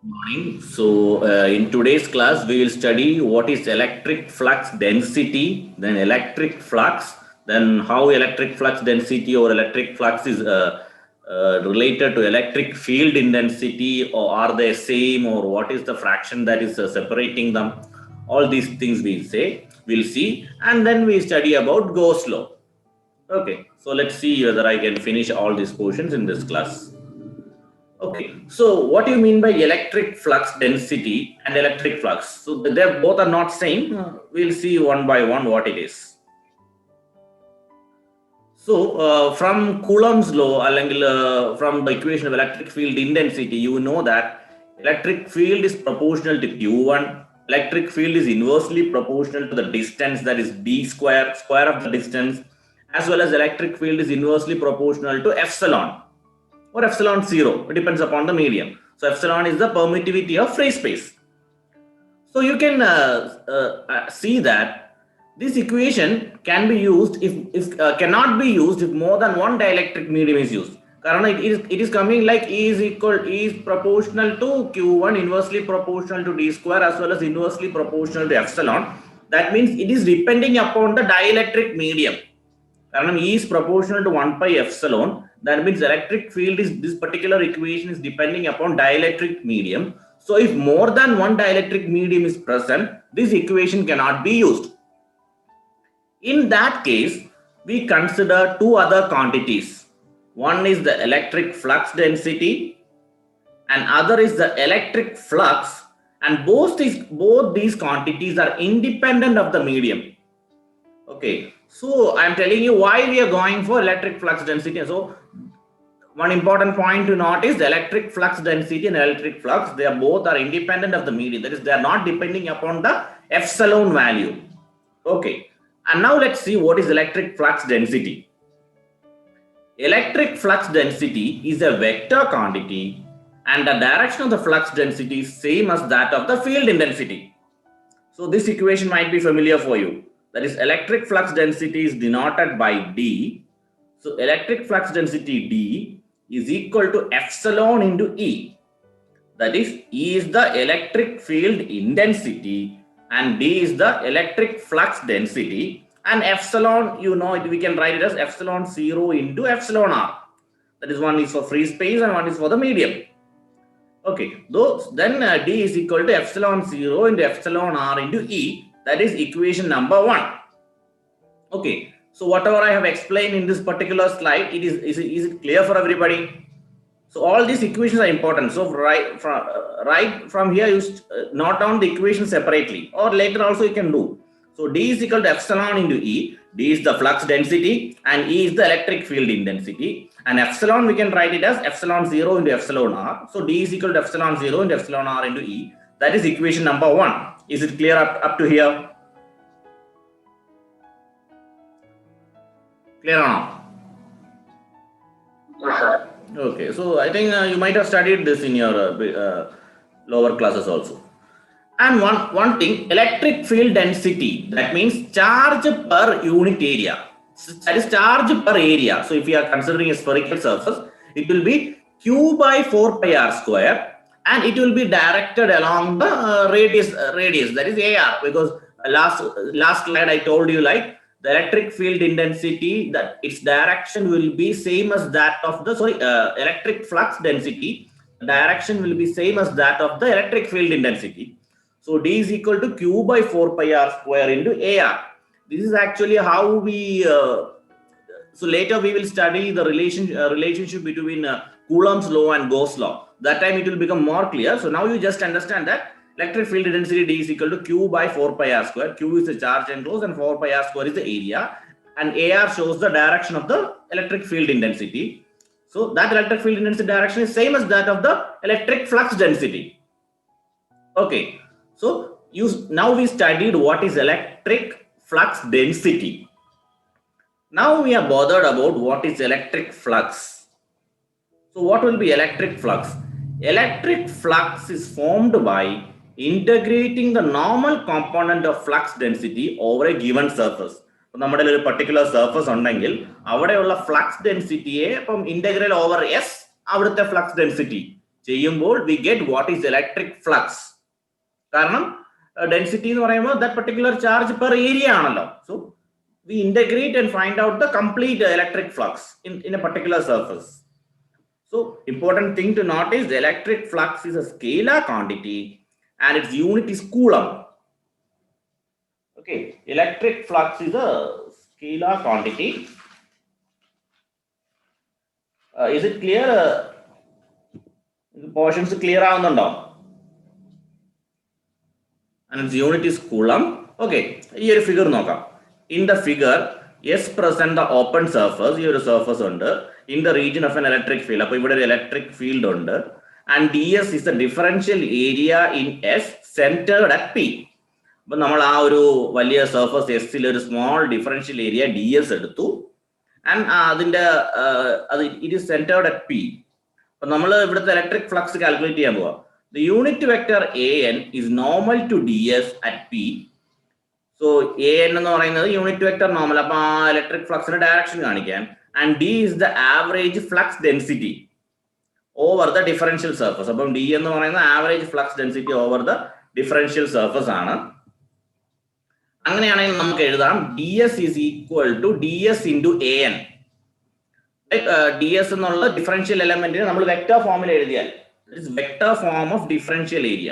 Morning. In today's class, we will study what is electric flux density, then electric flux, then how electric flux density or electric flux is related to electric field intensity, or are they same, or what is the fraction that is separating them. All these things we'll see, and then we study about Gauss law. Okay, so let's see whether I can finish all these portions in this class. Okay, so what do you mean by electric flux density and electric flux? So they both are not same. We'll see one by one what it is. So from Coulomb's law, from the equation of electric field intensity, you know that electric field is proportional to Q1. Electric field is inversely proportional to the distance, that is d square of the distance, as well as electric field is inversely proportional to epsilon or epsilon 0. It depends upon the medium. So epsilon is the permittivity of free space. So you can see that this equation can be used if cannot be used if more than one dielectric medium is used. It is coming like E is proportional to Q1, inversely proportional to d square, as well as inversely proportional to epsilon. That means it is depending upon the dielectric medium. E is proportional to 1 pi epsilon. That means electric field is, this particular equation is depending upon dielectric medium. So if more than one dielectric medium is present, this equation cannot be used. In that case, we consider two other quantities. One is the electric flux density and other is the electric flux, and both these quantities are independent of the medium. Okay, so I'm telling you why we are going for electric flux density. So one important point to note is the electric flux density and electric flux, they are both are independent of the medium. That is, they are not depending upon the epsilon value. Okay, and now let's see what is electric flux density. Electric flux density is a vector quantity and the direction of the flux density is same as that of the field intensity. So this equation might be familiar for you. That is, electric flux density is denoted by D. So electric flux density D is equal to epsilon into E. That is, E is the electric field intensity and D is the electric flux density, and epsilon, you know, we can write it as epsilon 0 into epsilon R. That is, one is for free space and one is for the medium. Okay, then D is equal to epsilon 0 into epsilon R into E. That is equation number 1. Okay, so whatever I have explained in this particular slide, is it clear for everybody? So all these equations are important. So right from here, you note down the equation separately, or later also you can do. So D is equal to epsilon into E. D is the flux density and E is the electric field intensity. And epsilon, we can write it as epsilon 0 into epsilon R. So D is equal to epsilon 0 into epsilon R into E. That is equation number 1. Is it clear up to here? Clear or not? Yes, sir. Okay, so I think you might have studied this in your lower classes also. And one thing, electric field density, that means charge per unit area. That is charge per area. So if you are considering a spherical surface, it will be Q by 4 pi r square, and it will be directed along the radius, that is AR, because last slide I told you, like, the electric field intensity, that its direction will be same as that of the electric flux density, direction will be same as that of the electric field intensity. So D is equal to Q by 4 pi r square into AR. This is actually how we so later we will study the relationship between Coulomb's law and Gauss law. That time it will become more clear. So now you just understand that electric field intensity D is equal to Q by 4 pi r square. Q is the charge enclosed and 4 pi r square is the area, and AR shows the direction of the electric field intensity. So that electric field intensity direction is same as that of the electric flux density. Okay, so now we studied what is electric flux density. Now we are bothered about what is electric flux. So what will be electric flux? Electric flux is formed by integrating the normal component of flux density over a given surface. നമ്മുടെ ഒരു particular surface ഉണ്ടെങ്കിൽ അവിടെയുള്ള flux ഡെൻസിറ്റിയെ ഇപ്പം integral over S അവിടുത്തെ flux density we get what is electric flux. Density is that particular charge per area. So we integrate and find out the complete electric flux in a particular surface. So important thing to note is the electric flux is a scalar quantity and its unit is coulomb. Okay, electric flux is a scalar quantity. Is it clear? The portions clear avunnundho? And its unit is coulomb. Okay, here figure nokka. In the figure, S present the open surface. Here surface under in the region of an electric field. Appo ivide electric field under, and ds is the differential area in S centered at P. But നമ്മൾ ആ ഒരു വലിയ surface എസ്സിൽ ഒരു small differential area D S എടുത്തു and അതിന്റെ it is centered at P. അപ്പൊ നമ്മൾ ഇവിടുത്തെ ഇലക്ട്രിക് ഫ്ലക്സ് കാൽക്കുലേറ്റ് ചെയ്യാൻ പോവാ. The unit vector A N is normal to D S at P. So A N എന്ന് പറയുന്നത് യൂണിറ്റ് വെക്ടർ നോർമൽ. അപ്പൊ ആ ഇലക്ട്രിക് ഫ്ലക്സിന്റെ ഡയറക്ഷൻ കാണിക്കാൻ. And D is the average flux density over the differential surface. അപ്പം D എന്ന് പറയുന്നത് average flux density over the differential surface ആണ്. അങ്ങനെയാണെങ്കിൽ നമുക്ക് എഴുതാം D S is equal to D S into A N. D S എന്നുള്ള differential എലമെന്റിന് നമ്മൾ വെക്ടർ ഫോമിൽ എഴുതിയാൽ vector form of differential area.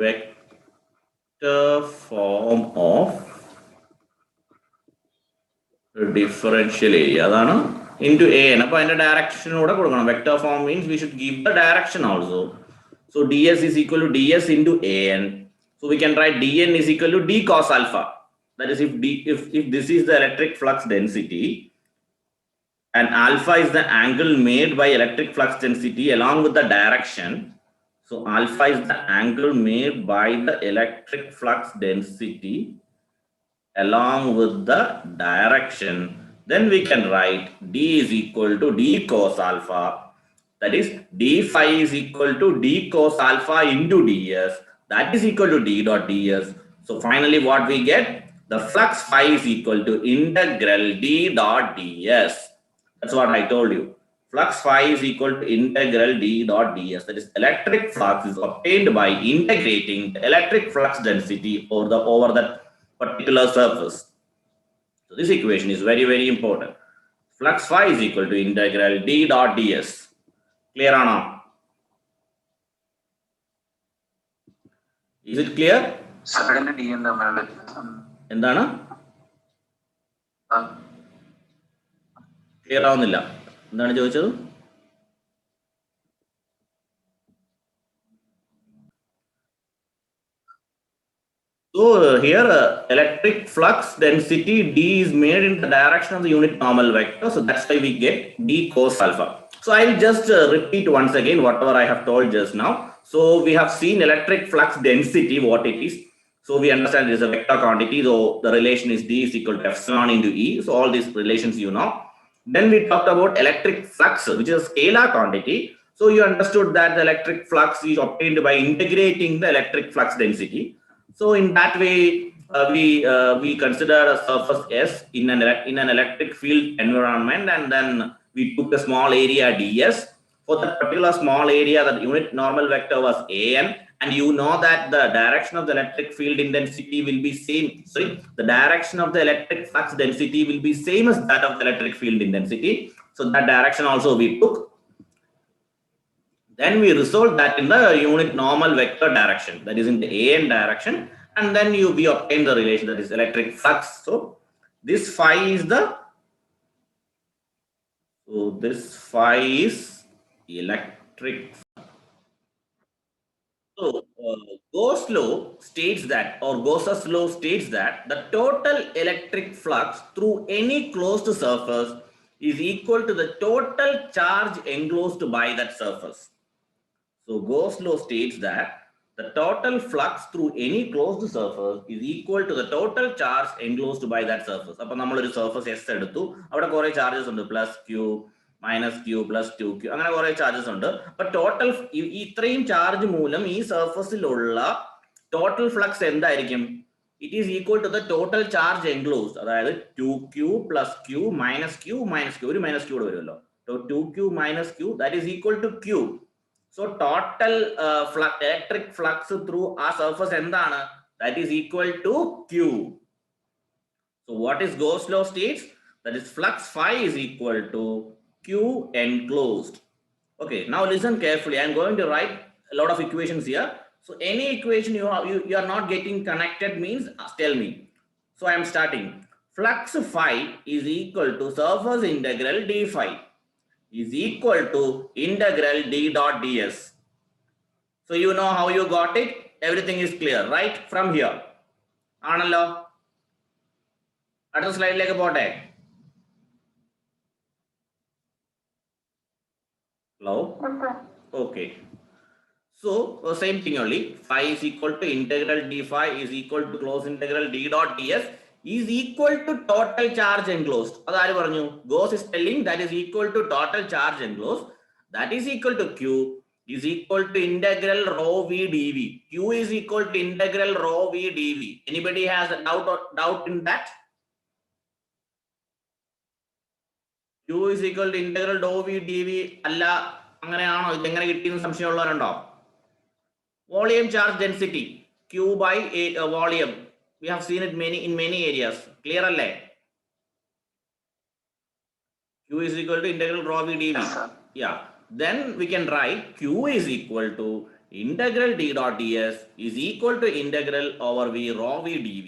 Vector form of differential area അതാണ് ഇൻറ്റു എ എൻ. അപ്പൊ അതിന്റെ ഡയറക്ഷനൂടെ കൊടുക്കണം. Vector form means we should give the direction also. So D S is equal to D S into A N. So we can write dn is equal to d cos alpha. That is, if this is the electric flux density and alpha is the angle made by electric flux density along with the direction. So alpha is the angle made by the electric flux density along with the direction. Then we can write d is equal to d cos alpha. That is, d phi is equal to d cos alpha into ds. That is equal to d dot ds. So finally what we get? The flux phi is equal to integral d dot ds. That's what I told you. Flux phi is equal to integral d dot ds. That is, electric flux is obtained by integrating the electric flux density over that particular surface. So this equation is very, very important. Flux phi is equal to integral d dot ds. Clear or not? Is it clear? എന്താണ് clear ആവുന്നില്ല? എന്താണ് ചോദിച്ചത്? So here electric flux density d is made in the direction of the unit normal vector. So that's why we get d cos alpha. So I will just repeat once again whatever I have told just now. So we have seen electric flux density, what it is. So we understand it is a vector quantity. So the relation is d is equal to epsilon into E. So all these relations you know. Then we talked about electric flux, which is a scalar quantity. So you understood that the electric flux is obtained by integrating the electric flux density. So in that way, we consider a surface S in an electric field environment, and then we took a small area ds. For that particular small area, the unit normal vector was an, and you know that the direction of the electric field intensity will be same. Sorry, the direction of the electric flux density will be same as that of the electric field intensity. So that direction also we took. Then we resolve that in the unit normal vector direction, that is in the an direction, and then we obtain the relation, that is electric flux. So this phi is electric. So Gauss law states that, or Gauss's law states that the total electric flux through any closed surface is equal to the total charge enclosed by that surface. So Gauss law states that the total flux through any closed surface is equal to the total charge enclosed by that surface. അപ്പോൾ നമ്മൾ ഒരു surface S എടുത്തു, അവിടെ കുറെ charges ഉണ്ട്, plus Q, minus Q, plus 2q, അങ്ങനെ കുറെ charges ഉണ്ട്. അപ്പൊ ടോട്ടൽ ഇത്രയും ചാർജ് മൂലം ഈ സർഫസിലുള്ള ടോട്ടൽ ഫ്ലക്സ് എന്തായിരിക്കും? It is equal to the total charge enclosed. അതായത് 2q plus Q minus Q minus Q, ഒരു മൈനസ് ക്യൂ വരുമല്ലോ. So 2q minus q, that is equal to q. So total electric flux through our surface endana, that is equal to q. So what is Gauss law states? That is flux phi is equal to q enclosed. Okay, now listen carefully. I am going to write a lot of equations here. So any equation you are not getting connected means tell me. So I am starting. Flux phi is equal to surface integral d phi is equal to integral d dot ds. So you know how you got it. Everything is clear, right? From here. Analo. അടുത്ത സ്ലൈഡിലേക്ക് പോട്ടെ. Hello? Okay. So same thing only. Phi is equal to integral d phi is equal to close integral d dot ds is equal to total charge enclosed. Adaaru paranju? Gauss is telling that is equal to total charge enclosed. That is equal to q is equal to integral rho v dv. Q is equal to integral rho v dv. Anybody has a doubt in that? Q is equal to integral rho v dv. Alla അങ്ങനെയാണോ? ഇതെങ്ങനെ കിട്ടിയെന്ന് സംശയമുള്ളവരുണ്ടോ? Volume charge density q by a volume. We have seen it in many areas. Clear alle? Q is equal to integral rho v dv. Yeah. Then we can write q is equal to integral d dot ds is equal to integral over v rho v dv.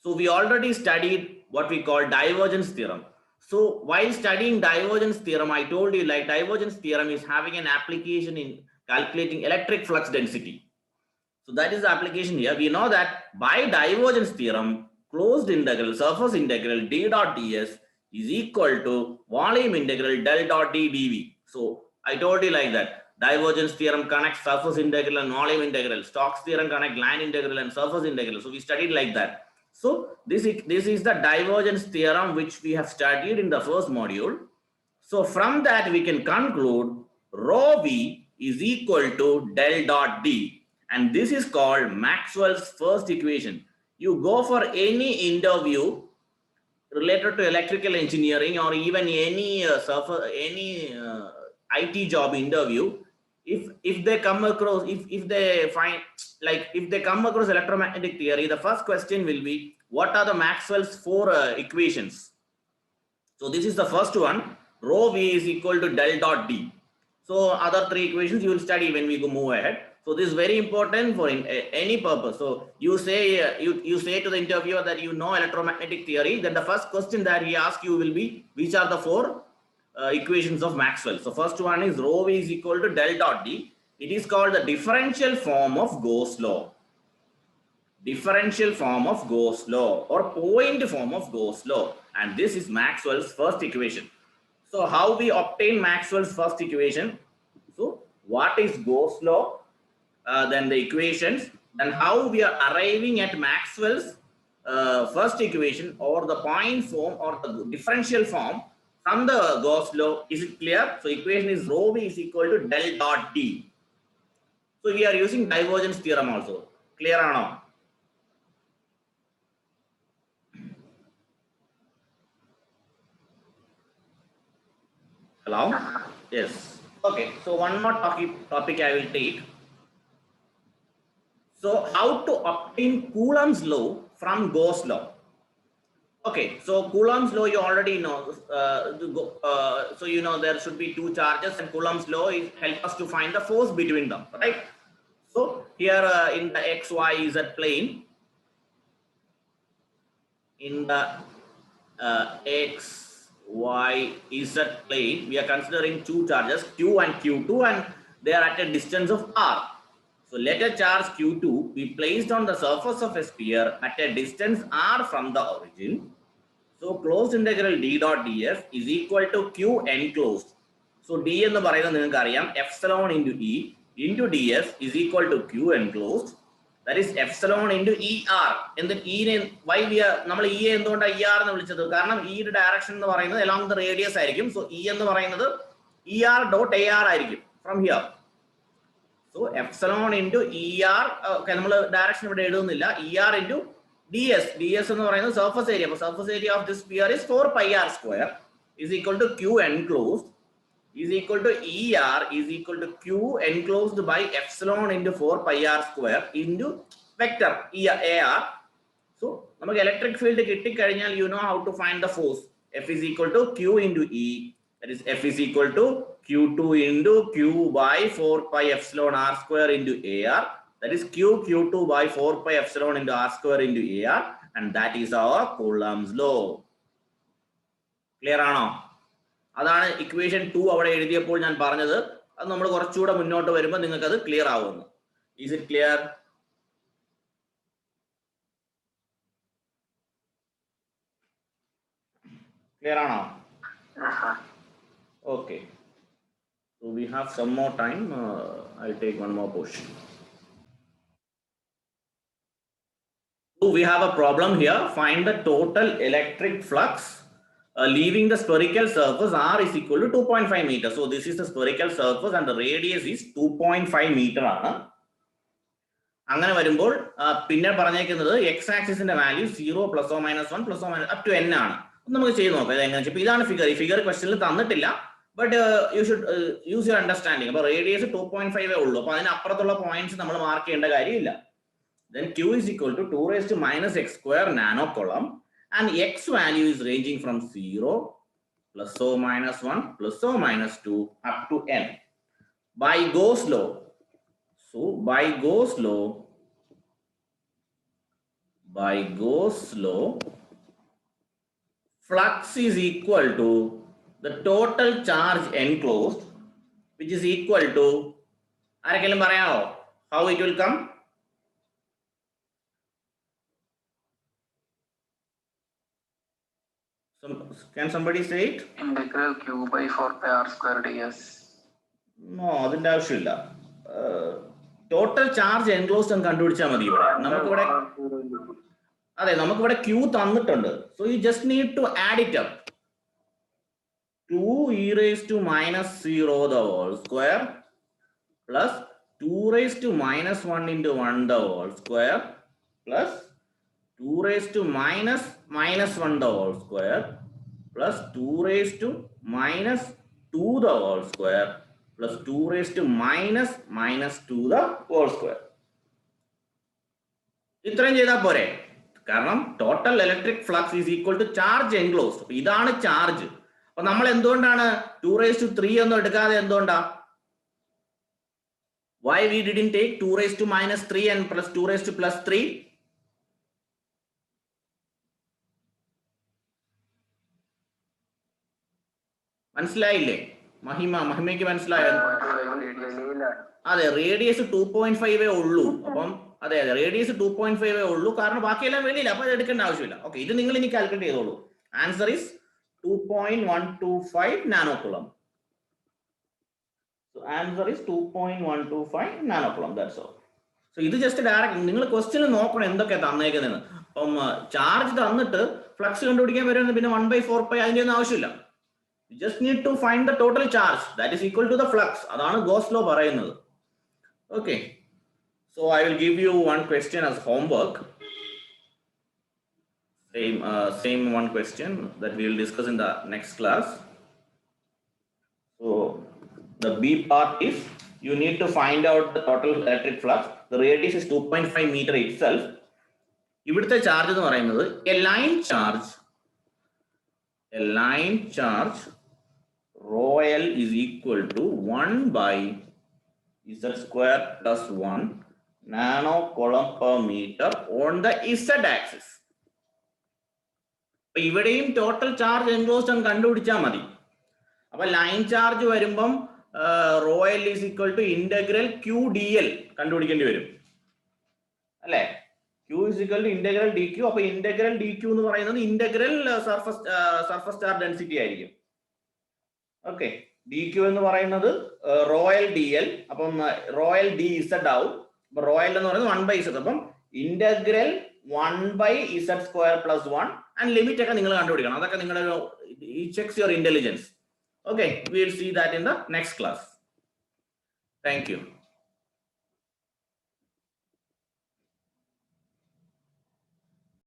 So we already studied what we call divergence theorem. So while studying divergence theorem, I told you like divergence theorem is having an application in calculating electric flux density. So that is the application here. We know that by divergence theorem, closed integral surface integral d dot ds is equal to volume integral del dot d dv. So I told you like that. Divergence theorem connects surface integral and volume integral. Stokes theorem connect line integral and surface integral. So we studied like that. So this is the divergence theorem which we have studied in the first module. So from that we can conclude rho v is equal to del dot d, and this is called Maxwell's first equation. You go for any interview related to electrical engineering or even any IT job interview, if they come across if they find like if they come across electromagnetic theory, the first question will be what are the Maxwell's four equations. So this is the first one. Rho v is equal to del dot d. So other three equations you will study when we go move ahead. So this is very important for any purpose. So you say you say to the interviewer that you know electromagnetic theory, then the first question that he asks you will be which are the four equations of Maxwell. So first one is rho v is equal to del dot d. It is called the differential form of Gauss law. Differential form of Gauss law or point form of Gauss law, and this is Maxwell's first equation. So how we obtain Maxwell's first equation? So what is Gauss law? Then the equations, then how we are arriving at Maxwell's first equation or the point form or the differential form from the Gauss law. Is it clear? So equation is rho v is equal to del dot d. So we are using divergence theorem also. Clear or not? Hello? Yes. Okay. So one more topic I will take. So how to obtain Coulomb's law from Gauss law? Okay. So Coulomb's law you already know. So you know there should be two charges, and Coulomb's law is help us to find the force between them, right? So here in the x, y, z plane, in the x, y, z plane, we are considering two charges q and q2, and they are at a distance of r. So let a charge q2 be placed on the surface of a sphere at a distance r from the origin. So closed integral d dot ds is equal to q enclosed. So d എന്ന് പറയുന്നത് നിങ്ങൾക്ക് അറിയാം epsilon into e into ds is equal to q enclosed. That is epsilon into ER. And then E, why we are നമ്മൾ E എന്തുകൊണ്ടാണ് ER എന്ന് വിളിച്ചത്? കാരണം E യുടെ ഡയറക്ഷൻ എന്ന് പറയുന്നത് along the radius ആയിരിക്കും. So E എന്ന് പറയുന്നത് ER dot AR ആയിരിക്കും from here. So epsilon into ER, okay, നമ്മൾ ഡയറക്ഷൻ ഇവിടെ എഴുതുന്നില്ല. ER into ds. ds എന്ന് പറയുന്നത് surface area. അപ്പോൾ surface area of this sphere is 4 pi r square is equal to q enclosed. is equal to ER is equal to Q enclosed by epsilon into 4 pi r square into vector AR. So, namak electric field kitti kazhinjal, you know how to find the force. F is equal to Q into E. That is F is equal to Q2 into Q by 4 pi epsilon r square into AR. That is Q2 by 4 pi epsilon into r square into AR, and that is our Coulomb's law. Clear ആണോ? അതാണ് equation 2 അവിടെ എഴുതിയപ്പോൾ ഞാൻ പറഞ്ഞത്. അത് നമ്മൾ കുറച്ചുകൂടെ മുന്നോട്ട് വരുമ്പോൾ നിങ്ങൾക്ക് അത് ക്ലിയർ ആവുന്നു. Is it clear? Clear ആണോ? Okay. So we have some more time. I'll take one more question. So we have a problem here. Find the total electric flux leaving the spherical surface R is equal to 2.5 meters. So this is the spherical surface and the radius is 2.5 meter ആണ്. അങ്ങനെ വരുമ്പോൾ പിന്നെ പറഞ്ഞേക്കുന്നത് x ആക്സിസിന്റെ value 0 plus or minus 1 plus or minus up to n ആണ്. നമുക്ക് ചെയ്ത് നോക്കാം ഇത് എങ്ങനെ. ഇപ്പോൾ ഇതാണ് ഫിഗർ. ഈ ഫിഗർ ക്വസ്റ്റ്യനിൽ തന്നിട്ടില്ല, but you should use your understanding. അപ്പോൾ റേഡിയസ് 2.5 ഉള്ളൂ. അപ്പോൾ അതിനപ്പുറത്തുള്ള പോയിന്റ്സ് നമ്മൾ മാർക്ക് ചെയ്യേണ്ട കാര്യമില്ല. Then Q is equal to 2 raised to minus x square nano coulomb, and x value is ranging from 0 plus or minus 1 plus or minus 2 up to n. By Gauss law, so by Gauss law, flux is equal to the total charge enclosed, which is equal to, ആരെങ്കിലും പറയാമോ how it will come? Can somebody say it? Integral Q by 4 pi r square ds. No, അതിന്റെ ആവശ്യമില്ല. Total charge enclosed എന്ന് കണ്ടുപിടിച്ചാൽ മതി. ഇവിടെ നമുക്കിവിടെ Q തന്നിട്ടുണ്ട്. So you just need to add it up. 2 e raised to minus 0 the whole square plus 2 raised to minus 1 into 1 the whole square plus 2 raised to minus 1 the whole square plus 2 raised to minus 2 the whole square plus 2 raised to minus 2 the whole square. ഇത്രയും ചെയ്താൽ പോരെ? കാരണം total electric flux is equal to charge enclosed. ഇതാണ് charge. അപ്പൊ നമ്മൾ എന്തുകൊണ്ടാണ് 2 raised to 3 ഒന്നും എടുക്കാതെ? എന്തുകൊണ്ടാ? Why we didn't take 2 raised to minus 3 and plus 2 raised to plus 3? മനസ്സിലായില്ലേ? മഹിമയ്ക്ക് മനസ്സിലായോ? അതെ, റേഡിയസ് 2.5 ഉള്ളൂ. അപ്പം അതെ റേഡിയസ് 2.5 ഉള്ളൂ, കാരണം ബാക്കിയെല്ലാം വെളിയില്ല. അപ്പൊ അത് എടുക്കേണ്ട ആവശ്യമില്ല. ഓക്കെ, ഇത് നിങ്ങൾ ഇനി കാൽക്കുലേറ്റ് ചെയ്തോളൂ. ആൻസർ ഇസ് 2.125 നാനോ കുളം. So answer is 2.125 നാനോ കുളം. That's all. So ഇത് ജസ്റ്റ് ഡയറക്റ്റ് നിങ്ങൾ ക്വസ്റ്റ്യൻ നോക്കണം എന്തൊക്കെയാണ് തന്നേക്കുന്നതെന്ന്. അപ്പം ചാർജ് തന്നിട്ട് ഫ്ലക്സ് കണ്ടുപിടിക്കാൻ വരുന്നത് പിന്നെ 1/4 പൈ അതിന്റെ ഒന്നും ആവശ്യമില്ല. You just need to find the total charge that is equal to the flux. അതാണ് Gauss law പറയുന്നത്. Okay, so I will give you one question as homework. Same one question that we will discuss in the next class. So the B part is you need to find out the total electric flux. The radius is 2.5 meter itself. ഇവിടുത്തെ charge എന്ന് പറയുന്നത് a line charge rho L is equal to 1 by Z square plus 1 nano coulomb per meter on the Z axis. അപ്പൊ ഇവിടെയും total charge enclosed എന്ന് കണ്ടുപിടിച്ചാൽ മതി. അപ്പൊ line charge വരുമ്പം rho L is equal to integral Q D L കണ്ടുപിടിക്കേണ്ടി വരും അല്ലെ? Q is equal to integral D Q. അപ്പൊ ഇന്റഗ്രൽ ഡി ക്യൂ എന്ന് പറയുന്നത് ഇന്റഗ്രൽ സർഫസ് ചാർജ് ഡെൻസിറ്റി ആയിരിക്കും. ഓക്കെ, ഡി ക്യൂ എന്ന് പറയുന്നത് റോയൽ ഡി എൽ. അപ്പം റോയൽ ഡി ഇസഡ് ആവും. അപ്പൊ റോയൽ എന്ന് പറയുന്നത് 1/z. അപ്പം integral 1/z square plus 1 and limit ഒക്കെ നിങ്ങൾ കണ്ടുപിടിക്കണം. അതൊക്കെ നിങ്ങളുടെ checks your intelligence. Okay, we will see that in the next class. Thank you.